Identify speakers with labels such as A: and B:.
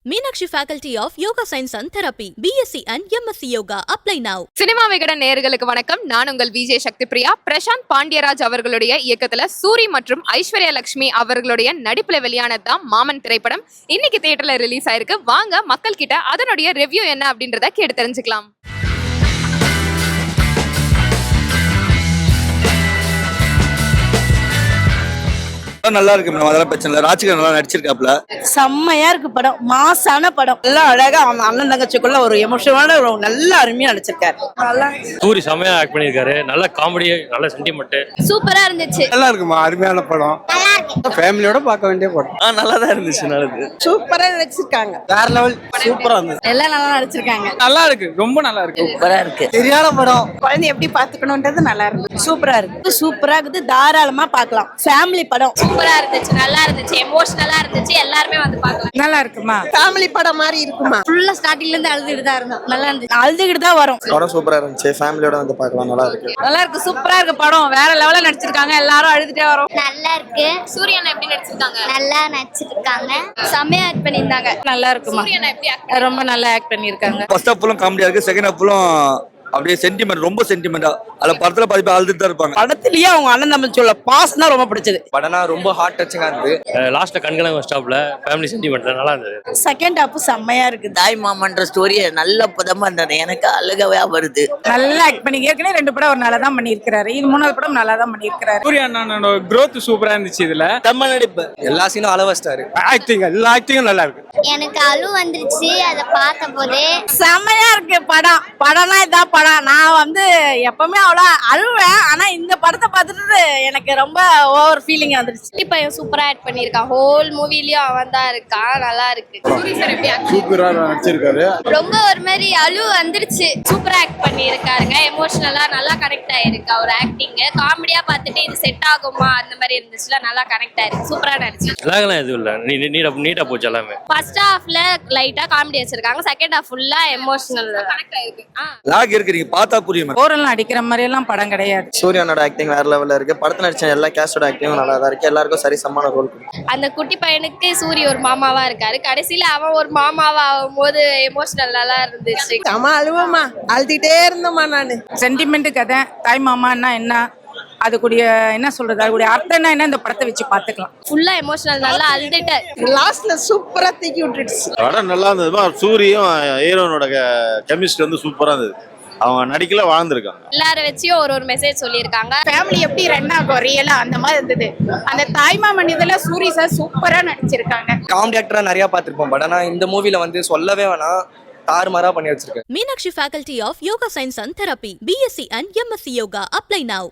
A: Meenakshi Faculty of Yoga Science and Therapy, BSc and MSc Yoga. Apply now.
B: Cinema Vikatan நேயர்களுக்கு வணக்கம். நான் உங்கள் விஜய் சக்தி பிரியா. பிரசாந்த் பாண்டியராஜ் அவர்களுடைய இயக்கத்துல சூரி மற்றும் ஐஸ்வர்யா லட்சுமி அவர்களுடைய நடிப்புல வெளியானதான் மாமன் திரைப்படம் இன்னைக்கு தியேட்டர்ல ரிலீஸ் ஆயிருக்கு. வாங்க மக்கள் கிட்ட அதனுடைய ரிவ்யூ என்ன அப்படின்றத கேட்டு தெரிஞ்சுக்கலாம்.
C: நல்லா இருக்கு மேடம், அதெல்லாம் பிரச்சனை இல்லை. ராஜ்கிரண் நல்லா நடிச்சிருக்காப்ல.
D: செம்மையா இருக்கு படம், மாசான படம். எல்லாம் அழகா அண்ணன் தங்கச்சிக்குள்ள ஒரு எமோஷனான நல்ல அருமையா நடிச்சிருக்காரு. நல்லா
E: சூரி செம்மையா ஆக்ட் பண்ணிருக்காரு. நல்ல காமெடி, நல்ல சென்டிமெண்ட்,
B: சூப்பரா இருந்துச்சு.
F: நல்லா இருக்குமா, அருமையான படம். ஃபேமிலியோட பார்க்க வேண்டிய படம்.
C: நல்லா தான் இருந்துச்சு. நல்லது,
D: சூப்பரா நடிச்சிருக்காங்க.
F: வேற லெவல், சூப்பரா இருந்துச்சு.
D: எல்லாம் நல்லா நடிச்சிருக்காங்க.
F: நல்லா இருக்கு, ரொம்ப நல்லா இருக்கு.
D: சூப்பரா இருக்கு.
F: சரியான படம்.
D: குழந்தை எப்படி பாத்துக்கணும்ன்றது நல்லா இருக்கு. சூப்பரா இருக்கு, சூப்பரா இருக்குது. தாராளமா பார்க்கலாம். ஃபேமிலி படம்
B: சூப்பரா இருந்துச்சு, நல்லா இருந்துச்சு, எமோஷனலா இருந்துச்சு. எல்லாருமே வந்து பார்க்கலாம்.
D: நல்லா இருக்குமா, ஃபேமிலி படம் மாதிரி இருக்குமா. ஃபுல்லா ஸ்டார்டிங்ல இருந்து அழுதுகிட்டு தான் இருந்தோம். நல்லா இருந்துச்சு, அழுதுகிட்டு தான் வரும்.
C: படம் சூப்பரா இருந்துச்சு. ஃபேமிலியோட வந்து பார்க்கலாம். நல்லா இருக்கு,
D: நல்லா இருக்கு, சூப்பரா இருக்கு படம். வேற லெவல்ல நடிச்சிருக்காங்க. எல்லாரும் அழுதுட்டே வரும்.
G: நல்லா இருக்கு.
B: சூரியனா எப்படி நடிச்சிருக்காங்க?
G: நல்லா நடிச்சிருக்காங்க. செம்மையா ஆக்ட் பண்ணியிருந்தாங்க.
D: நல்லா இருக்குமா,
B: சூரியனா எப்படி
D: ரொம்ப நல்லா ஆக்ட் பண்ணிருக்காங்க.
C: ஃபர்ஸ்ட் ஹாஃப்லாம் காமெடியா இருக்கு, செகண்ட் ஹாஃப்லாம் அப்படியே சென்டிமெண்ட், ரொம்ப சென்டிமெண்டா. அதுல படத்துல பாதி பேர் அழுதுட்டு தான் இருப்பாங்க.
D: படத்திலேயே அவங்க அண்ணன் தம்பி சொல்ல பாஸ் தான் ரொம்ப பிடிச்சது.
C: படம்னா ரொம்ப ஹார்ட் டச்சிங்கா இருக்கு.
E: லாஸ்ட்ல கண்கலங்க ஸ்டாப்ல ஃபேமிலி சென்டிமெண்ட்ல நல்லா இருந்தது.
D: செகண்ட் ஹாஃப் செம்மையா இருக்கு.
H: தாய் மாமன்ற ஸ்டோரி நல்ல பதமா இருந்தது. எனக்கு அழுகவே வருது.
D: நல்லா ஆக்ட் பண்ணி ஏற்கனவே 2 படம் ஒரு நல்லா தான் பண்ணியிருக்காரு. இது 3வது படம் நல்லா தான் பண்ணியிருக்காரு.
F: சூர்யா அண்ணனோட growth சூப்பரா இருந்துச்சு. இதுல
C: தம்ம நடிப்பு, எல்லா சீனும் அளவ வச்சிட்டாரு.
F: ஆக்டிங், எல்லா ஆக்டிங்கும் நல்லா இருக்கு.
G: எனக்கு அழு வந்துருச்சு அதை பார்த்த போதே.
D: செம்மையா இருக்கு படம். படம்னா இதான் படம். நான் வந்து எப்பவுமே அவ்வளோ அழுவேன். ஆனா இந்த படத்தை பார்த்துட்டு எனக்கு ரொம்ப ஓவர் ஃபீலிங் வந்துருச்சு.
B: இப்போ சூப்பரா ஆக்ட் பண்ணிருக்கான். ஹோல் மூவிலயும் அவன் தான் இருக்கான். நல்லா இருக்கு. சூரி சார் எப்படி ஆக்ட்
F: சூப்பரா நடிச்சிருக்காரு.
G: ரொம்ப ஒரு மாதிரி அழு வந்துருச்சு.
B: சூப்பரா ஆக்ட் பண்ணியிருக்காருங்க. எமோஷனலா நல்லா கனெக்ட் ஆயிருக்கு அவர் ஆக்டிங். காமெடியா பார்த்துட்டு இது செட் ஆகுமா அந்த மாதிரி இருந்துச்சுல, நல்லா கனெக்ட் ஆயிருக்கு. சூப்பரா நடிச்சு.
E: எல்லாங்கலாம் எதுவும் இல்ல, நீட்டா போச்சு எல்லாமே.
B: ஃபர்ஸ்ட் ஹாஃப்ல லைட்டா காமெடி வச்சிருக்காங்க. செகண்ட் ஹாஃப் ஃபுல்லா எமோஷனல் கனெக்ட் ஆயிருக்கு.
C: லாக் இருக்கு, நீங்க பார்த்தா புரியும்.
D: ஓரெல்லாம் அடிக்கிற மாதிரி எல்லாம் படம் கிடையாது.
C: சூர்யானோட ஆக்டிங் வேற லெவல்ல இருக்கு. படத்துல நடிச்ச எல்லா கேஸ்டோட ஆக்டிங்கும் நல்லா தான் இருக்கு. எல்லாருக்கும் சரி சமமான ரோல் கொடுக்கும்.
B: அந்த குட்டி பையனுக்கு சூரிய ஒரு மாமாவா இருக்காரு. கடைசியில அவன் ஒரு மாமாவா ஆகும்போது எமோஷனல் நல்லா இருந்துச்சு.
D: செம அழுவமா, அழுதுகிட்டே இருந்தோமா. நானு சென்டிமெண்ட் கதை, தாய் மாமான்னா என்ன, அதுக்குடைய என்ன சொல்றது, அதுக்குடைய அர்த்தம் என்ன, இந்த படத்தை வச்சு பாத்துக்கலாம்.
B: ஃபுல்லா எமோஷனல், நல்லா அழுதுட்டு
D: லாஸ்ட்ல சூப்பரா தூக்கி விட்டுடுச்சு.
I: படம் நல்லா இருந்ததுமா. சூரியும் ஹீரோனோட கெமிஸ்ட்ரி வந்து சூப்பரா இருந்தது. அவங்க நடிக்கல வாழ்ந்துருக்காங்க.
B: எல்லாரும் வச்சியும் ஒரு மெசேஜ் சொல்லியிருக்காங்க.
D: ஃபேமிலி எப்படி ரன் ஆகும் ரியலா அந்த மாதிரி இருந்தது. அந்த தாய்மாமன் இதுல சூரி சார் சூப்பரா நடிச்சிருக்காங்க.
C: காமெடி ஆக்டரா நிறைய பார்த்திருப்போம். பட் ஆனா இந்த மூவில வந்து சொல்லவே வேணாம், தாறுமாறா பண்ணி வச்சிருக்காரு.
A: Meenakshi Faculty of Yoga Science and Therapy, BSc and MSc Yoga. Apply now.